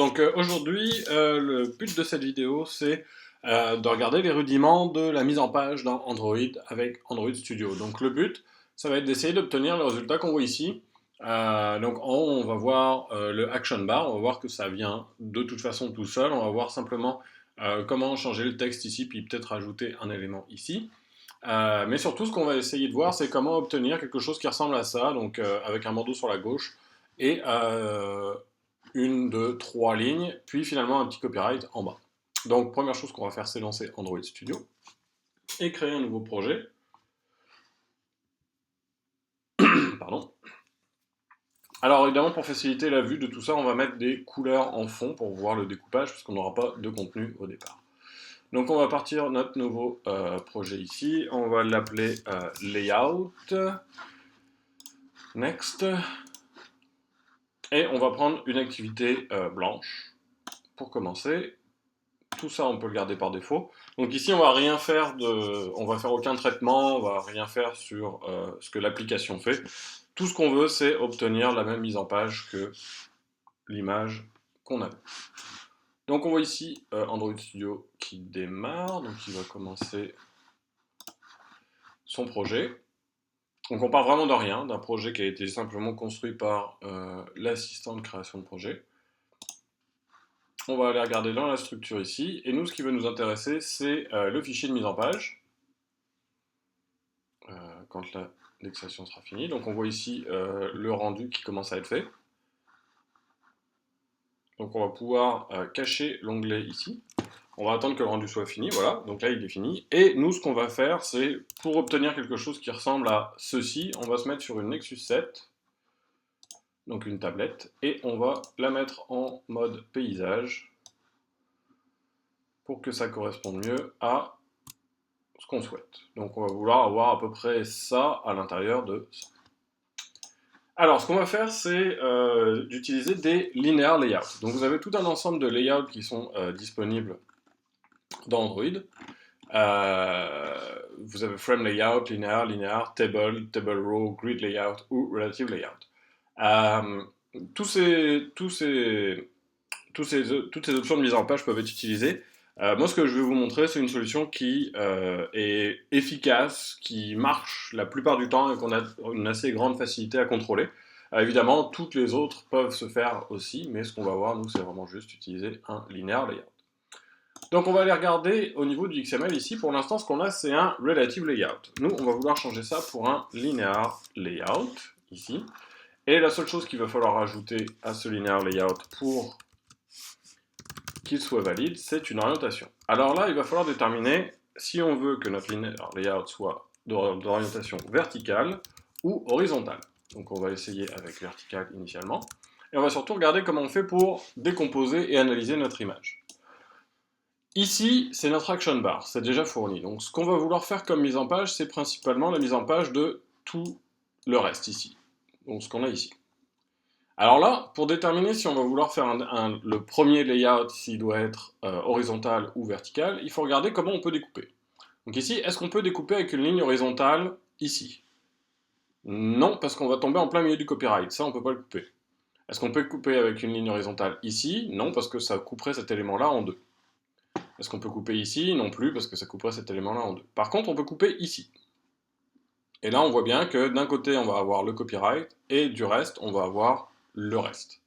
Donc aujourd'hui, le but de cette vidéo, c'est de regarder les rudiments de la mise en page dans Android avec Android Studio. Donc le but, ça va être d'essayer d'obtenir le résultat qu'on voit ici. Donc en haut, on va voir le action bar, on va voir que ça vient de toute façon tout seul. On va voir simplement comment changer le texte ici, puis peut-être rajouter un élément ici. Mais surtout, ce qu'on va essayer de voir, c'est comment obtenir quelque chose qui ressemble à ça, donc avec un bandeau sur la gauche, et une, deux, trois lignes, puis finalement un petit copyright en bas. Donc première chose qu'on va faire, c'est lancer Android Studio et créer un nouveau projet. Pardon. Alors évidemment, pour faciliter la vue de tout ça, on va mettre des couleurs en fond pour voir le découpage, puisqu'on n'aura pas de contenu au départ. Donc on va partir notre nouveau projet ici, on va l'appeler Layout, Next, et on va prendre une activité blanche pour commencer. Tout ça, on peut le garder par défaut. Donc ici, on va rien faire on va faire aucun traitement, on va rien faire sur ce que l'application fait. Tout ce qu'on veut, c'est obtenir la même mise en page que l'image qu'on a. Donc on voit ici Android Studio qui démarre, donc il va commencer son projet. Donc on part vraiment de rien, d'un projet qui a été simplement construit par l'assistant de création de projet. On va aller regarder dans la structure ici, et nous, ce qui va nous intéresser, c'est le fichier de mise en page, quand l'indexation sera finie. Donc on voit ici le rendu qui commence à être fait. Donc on va pouvoir cacher l'onglet ici. On va attendre que le rendu soit fini, voilà, donc là il est fini. Et nous, ce qu'on va faire, c'est, pour obtenir quelque chose qui ressemble à ceci, on va se mettre sur une Nexus 7, donc une tablette, et on va la mettre en mode paysage, pour que ça corresponde mieux à ce qu'on souhaite. Donc on va vouloir avoir à peu près ça à l'intérieur de ça. Alors ce qu'on va faire, c'est d'utiliser des linear layouts. Donc vous avez tout un ensemble de layouts qui sont disponibles dans Android. Vous avez frame layout, linear, table, table row, grid layout ou relative layout. Toutes ces options de mise en page peuvent être utilisées. Moi, ce que je vais vous montrer, c'est une solution qui est efficace, qui marche la plupart du temps et qu'on a une assez grande facilité à contrôler. Évidemment, toutes les autres peuvent se faire aussi, mais ce qu'on va voir, nous, c'est vraiment juste utiliser un linear layout. Donc, on va aller regarder au niveau du XML ici. Pour l'instant, ce qu'on a, c'est un relative layout. Nous, on va vouloir changer ça pour un linear layout, ici. Et la seule chose qu'il va falloir ajouter à ce linear layout pour qu'il soit valide, c'est une orientation. Alors là, il va falloir déterminer si on veut que notre linear layout soit d'orientation verticale ou horizontale. Donc on va essayer avec verticale initialement. Et on va surtout regarder comment on fait pour décomposer et analyser notre image. Ici, c'est notre action bar, c'est déjà fourni. Donc ce qu'on va vouloir faire comme mise en page, c'est principalement la mise en page de tout le reste ici. Donc ce qu'on a ici. Alors là, pour déterminer si on va vouloir faire le premier layout, s'il doit être horizontal ou vertical, il faut regarder comment on peut découper. Donc ici, est-ce qu'on peut découper avec une ligne horizontale ici? Non, parce qu'on va tomber en plein milieu du copyright, ça on ne peut pas le couper. Est-ce qu'on peut couper avec une ligne horizontale ici? Non, parce que ça couperait cet élément-là en deux. Est-ce qu'on peut couper ici? Non plus, parce que ça couperait cet élément-là en deux. Par contre, on peut couper ici. Et là, on voit bien que d'un côté, on va avoir le copyright, et du reste, on va avoir le reste.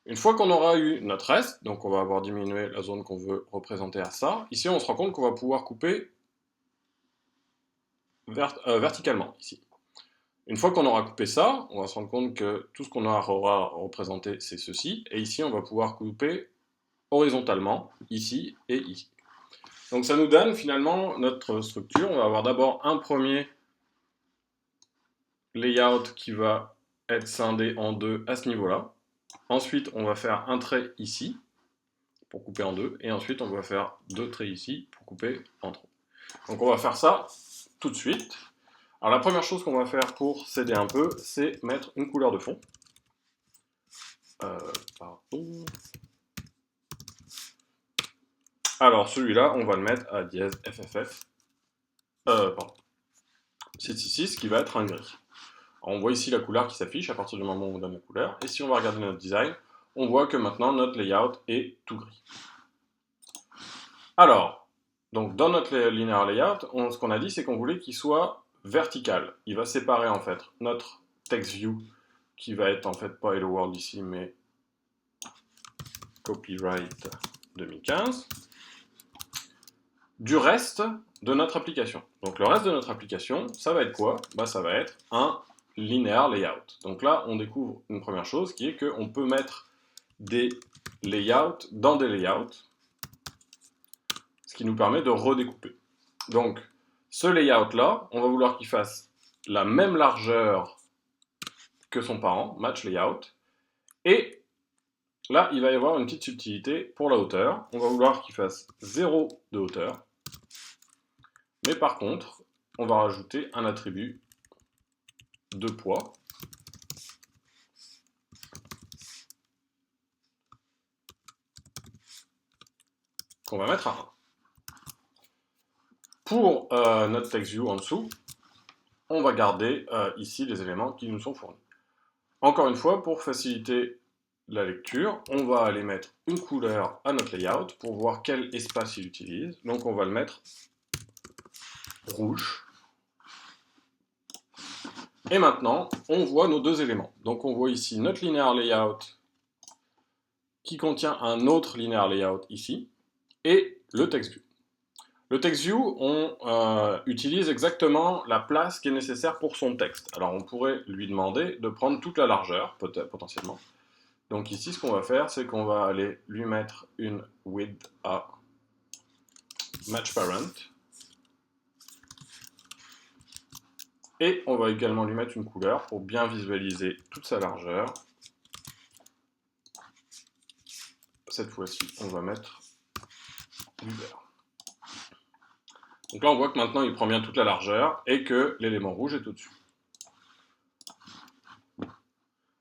Une fois qu'on aura eu notre reste, donc on va avoir diminué la zone qu'on veut représenter à ça, ici on se rend compte qu'on va pouvoir couper verticalement, ici. Une fois qu'on aura coupé ça, on va se rendre compte que tout ce qu'on aura représenté, c'est ceci, et ici on va pouvoir couper horizontalement, ici et ici. Donc ça nous donne finalement notre structure. On va avoir d'abord un premier layout qui va être scindé en deux à ce niveau-là. Ensuite, on va faire un trait ici, pour couper en deux, et ensuite on va faire deux traits ici pour couper en trois. Donc on va faire ça tout de suite. Alors la première chose qu'on va faire pour s'aider un peu, c'est mettre une couleur de fond. Pardon. Alors celui-là, on va le mettre à dièse FFF. Pardon. 666, qui va être un gris. Alors, on voit ici la couleur qui s'affiche à partir du moment où on donne la couleur. Et si on va regarder notre design, on voit que maintenant notre layout est tout gris. Alors, donc dans notre linear layout, ce qu'on a dit, c'est qu'on voulait qu'il soit vertical. Il va séparer en fait notre text view, qui va être en fait pas hello world ici, mais copyright 2015, du reste de notre application. Donc le reste de notre application, ça va être quoi? Ça va être un linear layout. Donc là, on découvre une première chose qui est qu'on peut mettre des layouts dans des layouts, ce qui nous permet de redécouper. Donc ce layout-là, on va vouloir qu'il fasse la même largeur que son parent, match layout, et là, il va y avoir une petite subtilité pour la hauteur. On va vouloir qu'il fasse 0 de hauteur. Mais par contre, on va rajouter un attribut de poids. Qu'on va mettre à 1. Pour notre text view en dessous, on va garder ici les éléments qui nous sont fournis. Encore une fois, pour faciliter la lecture, on va aller mettre une couleur à notre layout pour voir quel espace il utilise. Donc on va le mettre rouge. Et maintenant, on voit nos deux éléments. Donc on voit ici notre linear layout qui contient un autre linear layout ici, et le text view. Le text view, on utilise exactement la place qui est nécessaire pour son texte. Alors on pourrait lui demander de prendre toute la largeur, potentiellement. Donc ici, ce qu'on va faire, c'est qu'on va aller lui mettre une width à match parent. Et on va également lui mettre une couleur pour bien visualiser toute sa largeur. Cette fois-ci, on va mettre du vert. Donc là, on voit que maintenant, il prend bien toute la largeur et que l'élément rouge est au-dessus.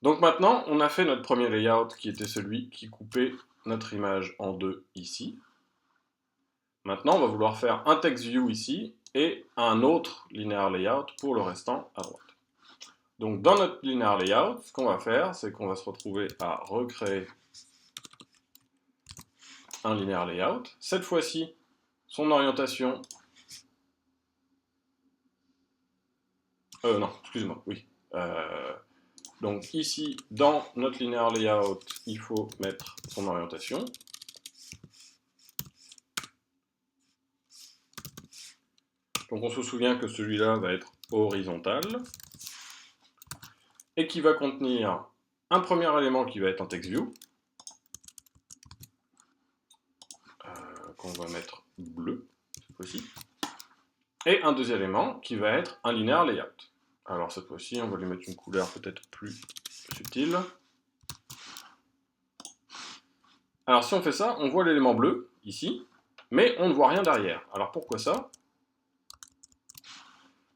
Donc maintenant, on a fait notre premier layout qui était celui qui coupait notre image en deux ici. Maintenant, on va vouloir faire un text view ici et un autre linear layout pour le restant à droite. Donc dans notre linear layout, ce qu'on va faire, c'est qu'on va se retrouver à recréer un linear layout. Cette fois-ci, son orientation... non, excuse-moi, oui. Donc ici, dans notre linear layout, il faut mettre son orientation. Donc on se souvient que celui-là va être horizontal et qui va contenir un premier élément qui va être un text view, qu'on va mettre bleu cette fois-ci, et un deuxième élément qui va être un linear layout. Alors cette fois-ci, on va lui mettre une couleur peut-être plus subtile. Alors si on fait ça, on voit l'élément bleu ici, mais on ne voit rien derrière. Alors pourquoi ça?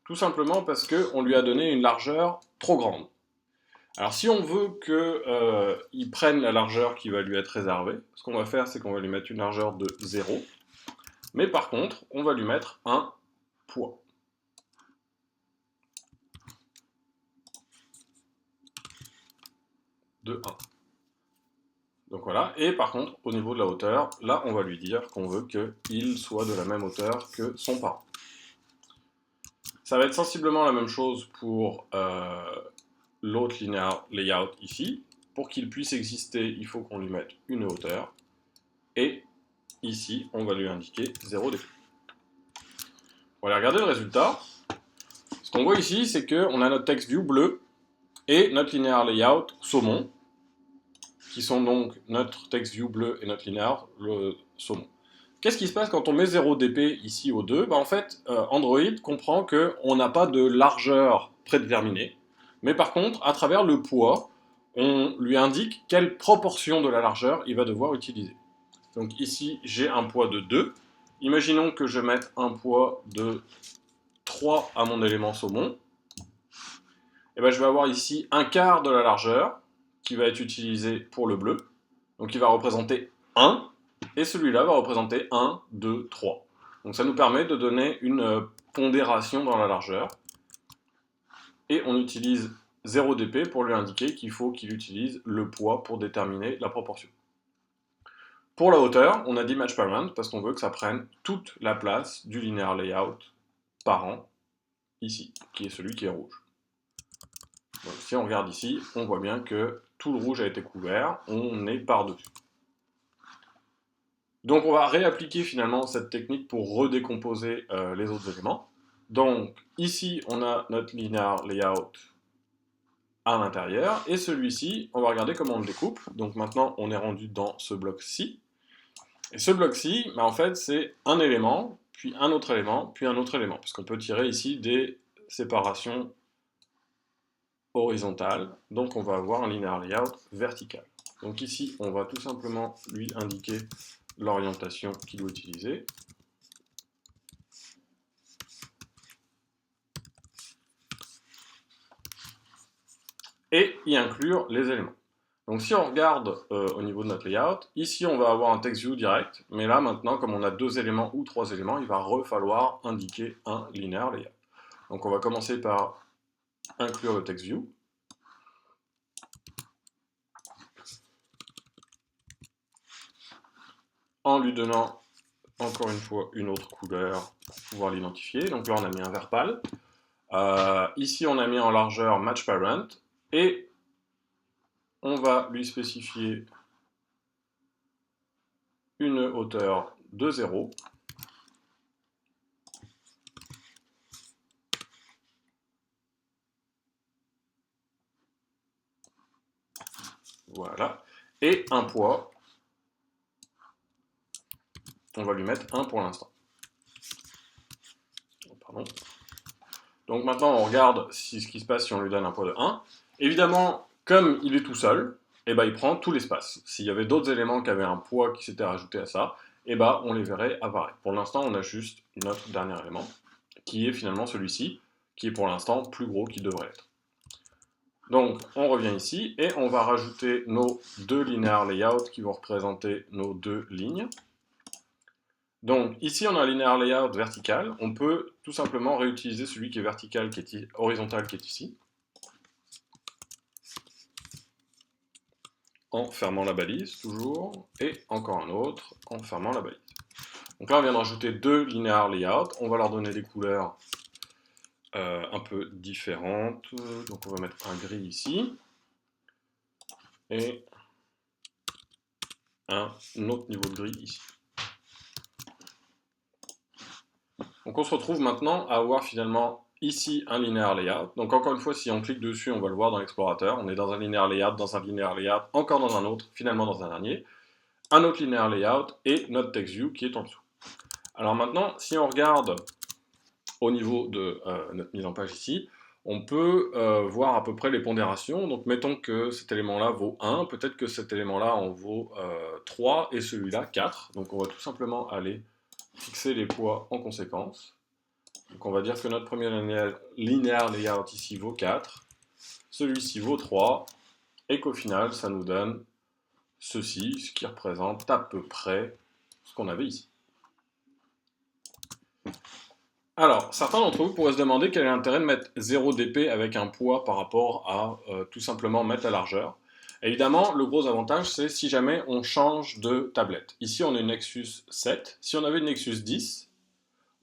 Tout simplement parce qu'on lui a donné une largeur trop grande. Alors si on veut qu'il prenne la largeur qui va lui être réservée, ce qu'on va faire, c'est qu'on va lui mettre une largeur de 0, mais par contre, on va lui mettre un poids. De 1. Donc voilà, et par contre, au niveau de la hauteur, là, on va lui dire qu'on veut qu'il soit de la même hauteur que son parent. Ça va être sensiblement la même chose pour l'autre linear layout ici. Pour qu'il puisse exister, il faut qu'on lui mette une hauteur. Et ici, on va lui indiquer 0 défaut. On va aller regarder le résultat. Ce qu'on voit ici, c'est qu'on a notre text view bleu et notre linear layout saumon, qui sont donc notre text view bleu et notre linear le saumon. Qu'est-ce qui se passe quand on met 0 dp ici au 2? En fait, Android comprend qu'on n'a pas de largeur prédéterminée, mais par contre, à travers le poids, on lui indique quelle proportion de la largeur il va devoir utiliser. Donc ici, j'ai un poids de 2. Imaginons que je mette un poids de 3 à mon élément saumon. Et bien, je vais avoir ici un quart de la largeur qui va être utilisé pour le bleu. Donc il va représenter 1. Et celui-là va représenter 1, 2, 3. Donc ça nous permet de donner une pondération dans la largeur. Et on utilise 0 dp pour lui indiquer qu'il faut qu'il utilise le poids pour déterminer la proportion. Pour la hauteur, on a dit match parent parce qu'on veut que ça prenne toute la place du linear layout parent, ici, qui est celui qui est rouge. Donc, si on regarde ici, on voit bien que tout le rouge a été couvert, on est par-dessus. Donc on va réappliquer finalement cette technique pour redécomposer les autres éléments. Donc ici, on a notre linear layout à l'intérieur, et celui-ci, on va regarder comment on le découpe. Donc maintenant, on est rendu dans ce bloc-ci. Et ce bloc-ci, bah, en fait, c'est un élément, puis un autre élément, puis un autre élément, parce qu'on peut tirer ici des séparations horizontales. Donc on va avoir un linear layout vertical. Donc ici, on va tout simplement lui indiquer l'orientation qu'il doit utiliser. Et y inclure les éléments. Donc si on regarde au niveau de notre layout, ici on va avoir un text view direct, mais là maintenant, comme on a 2 éléments ou 3 éléments, il va falloir indiquer un linear layout. Donc on va commencer par inclure le text view. En lui donnant encore une fois une autre couleur pour pouvoir l'identifier. Donc là on a mis un vert pâle. Ici on a mis en largeur match parent, et on va lui spécifier une hauteur de 0. Voilà. Et un poids. On va lui mettre 1 pour l'instant. Pardon. Donc maintenant, on regarde ce qui se passe si on lui donne un poids de 1. Évidemment, comme il est tout seul, eh ben, il prend tout l'espace. S'il y avait d'autres éléments qui avaient un poids qui s'était rajouté à ça, eh ben, on les verrait apparaître. Pour l'instant, on a juste notre dernier élément, qui est finalement celui-ci, qui est pour l'instant plus gros qu'il devrait être. Donc, on revient ici, et on va rajouter nos 2 linear layouts qui vont représenter nos 2 lignes. Donc ici on a un linear layout vertical, on peut tout simplement réutiliser celui qui est vertical, qui est horizontal, qui est ici, en fermant la balise toujours, et encore un autre en fermant la balise. Donc là on vient de rajouter 2 linear layouts, on va leur donner des couleurs un peu différentes, donc on va mettre un gris ici, et un autre niveau de gris ici. Donc on se retrouve maintenant à avoir finalement ici un linear layout. Donc encore une fois, si on clique dessus, on va le voir dans l'explorateur. On est dans un linear layout, dans un linear layout, encore dans un autre, finalement dans un dernier. Un autre linear layout et notre text view qui est en dessous. Alors maintenant, si on regarde au niveau de notre mise en page ici, on peut voir à peu près les pondérations. Donc mettons que cet élément-là vaut 1, peut-être que cet élément-là en vaut 3 et celui-là 4. Donc on va tout simplement aller fixer les poids en conséquence. Donc on va dire que notre premier linear layout ici vaut 4, celui-ci vaut 3, et qu'au final ça nous donne ceci, ce qui représente à peu près ce qu'on avait ici. Alors, certains d'entre vous pourraient se demander quel est l'intérêt de mettre 0 dp avec un poids par rapport à tout simplement mettre la largeur. Évidemment, le gros avantage, c'est si jamais on change de tablette. Ici, on a une Nexus 7. Si on avait une Nexus 10,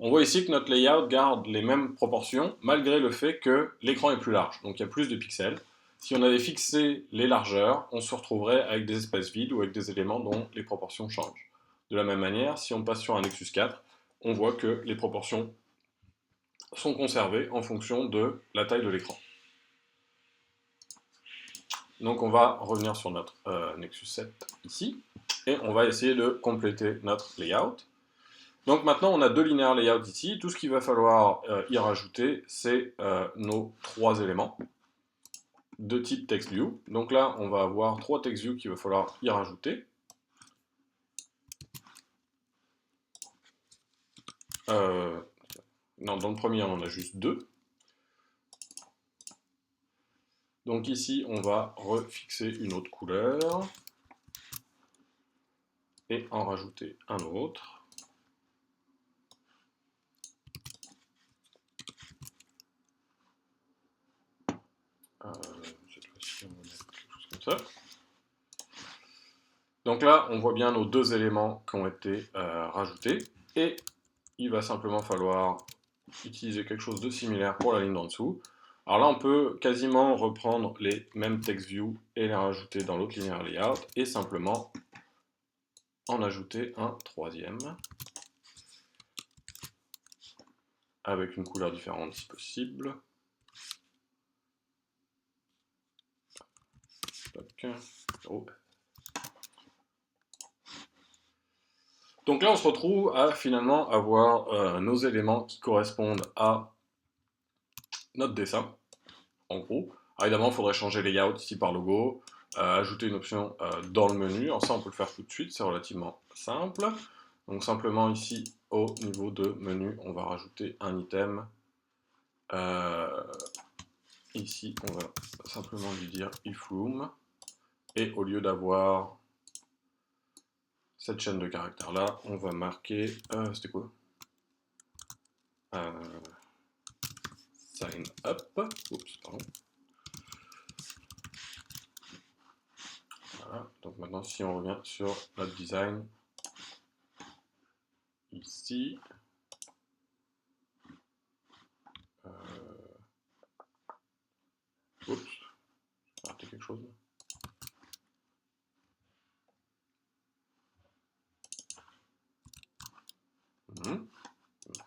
on voit ici que notre layout garde les mêmes proportions, malgré le fait que l'écran est plus large, donc il y a plus de pixels. Si on avait fixé les largeurs, on se retrouverait avec des espaces vides ou avec des éléments dont les proportions changent. De la même manière, si on passe sur un Nexus 4, on voit que les proportions sont conservées en fonction de la taille de l'écran. Donc on va revenir sur notre Nexus 7 ici, et on va essayer de compléter notre layout. Donc maintenant on a 2 linear layouts ici, tout ce qu'il va falloir y rajouter, c'est nos 3 éléments de type TextView. Donc là on va avoir 3 TextViews qu'il va falloir y rajouter. Non, dans le premier on en a juste 2. Donc ici, on va refixer une autre couleur et en rajouter un autre. ça. Donc là, on voit bien nos deux éléments qui ont été rajoutés. Et il va simplement falloir utiliser quelque chose de similaire pour la ligne d'en dessous. Alors là, on peut quasiment reprendre les mêmes text view et les rajouter dans l'autre linear layout et simplement en ajouter un troisième avec une couleur différente si possible. Oh. Donc là, on se retrouve à finalement avoir nos éléments qui correspondent à notre dessin, en gros. Alors évidemment, il faudrait changer layout ici par logo, ajouter une option dans le menu. Alors ça, on peut le faire tout de suite, c'est relativement simple. Donc simplement ici, au niveau de menu, on va rajouter un item. Ici, on va simplement lui dire if room. Et au lieu d'avoir cette chaîne de caractères là, on va marquer, c'était quoi, sign up. Oups, pardon. Voilà, donc maintenant si on revient sur notre design, ici, oups, j'ai raté quelque chose.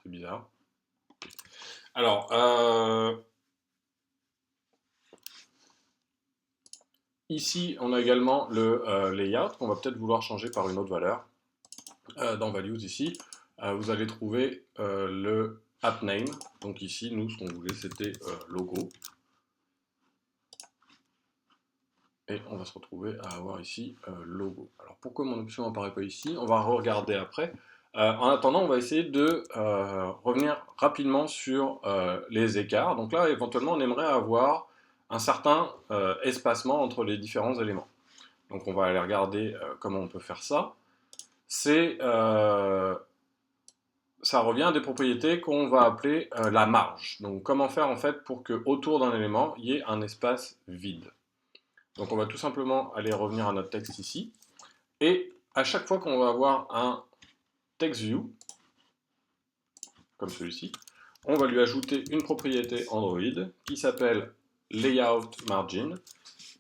C'est bizarre. Alors, ici, on a également le layout qu'on va peut-être vouloir changer par une autre valeur. Dans Values, ici, vous allez trouver le app name. Donc ici, nous, ce qu'on voulait, c'était logo. Et on va se retrouver à avoir ici logo. Alors pourquoi mon option n'apparaît pas ici? On va regarder après. En attendant, on va essayer de revenir rapidement sur les écarts. Donc là, éventuellement, on aimerait avoir un certain espacement entre les différents éléments. Donc on va aller regarder comment on peut faire ça. Ça revient à des propriétés qu'on va appeler la marge. Donc comment faire en fait pour que autour d'un élément, il y ait un espace vide. Donc on va tout simplement aller revenir à notre texte ici. Et à chaque fois qu'on va avoir un text view, comme celui-ci, on va lui ajouter une propriété Android qui s'appelle layout margin,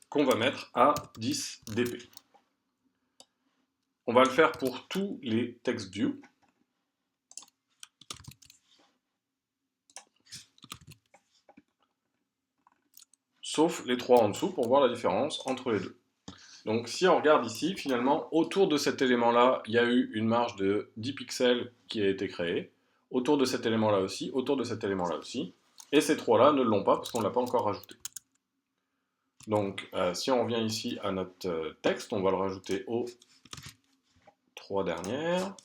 qu'on va mettre à 10 dp. On va le faire pour tous les text views. Sauf les trois en dessous pour voir la différence entre les deux. Donc si on regarde ici, finalement, autour de cet élément-là, il y a eu une marge de 10 pixels qui a été créée. Autour de cet élément-là aussi, autour de cet élément-là aussi. Et ces trois-là ne l'ont pas parce qu'on ne l'a pas encore rajouté. Donc si on revient ici à notre texte, on va le rajouter aux trois dernières.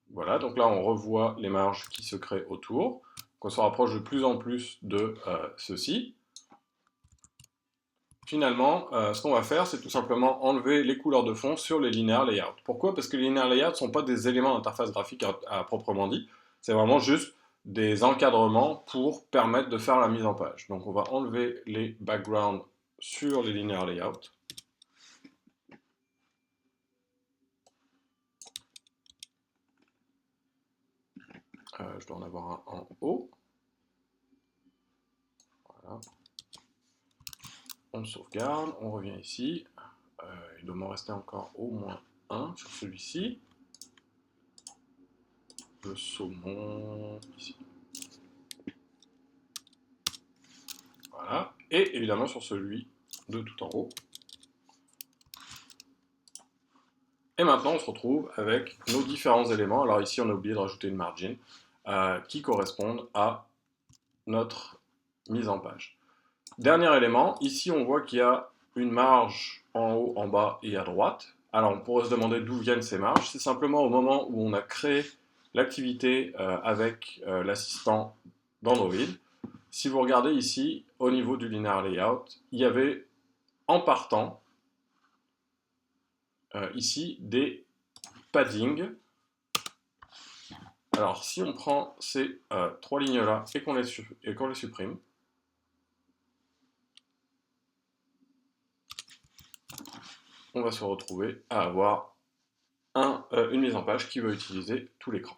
Voilà, donc là on revoit les marges qui se créent autour. On se rapproche de plus en plus de ceci. Finalement, ce qu'on va faire, c'est tout simplement enlever les couleurs de fond sur les linear layouts. Pourquoi? Parce que les linear layouts ne sont pas des éléments d'interface graphique à proprement dit. C'est vraiment juste des encadrements pour permettre de faire la mise en page. Donc on va enlever les backgrounds sur les linear layouts. Je dois en avoir un en haut. Voilà. On sauvegarde, on revient ici. Il doit m'en rester encore au moins un sur celui-ci. Le saumon ici. Voilà. Et évidemment sur celui de tout en haut. Et maintenant, on se retrouve avec nos différents éléments. Alors ici, on a oublié de rajouter une margin qui correspondent à notre mise en page. Dernier élément, ici, on voit qu'il y a une marge en haut, en bas et à droite. Alors, on pourrait se demander d'où viennent ces marges. C'est simplement au moment où on a créé l'activité avec l'assistant d'Android. Si vous regardez ici, au niveau du linear layout, il y avait en partant ici des paddings. Alors si on prend ces trois lignes là et qu'on les supprime, on va se retrouver à avoir une mise en page qui va utiliser tout l'écran.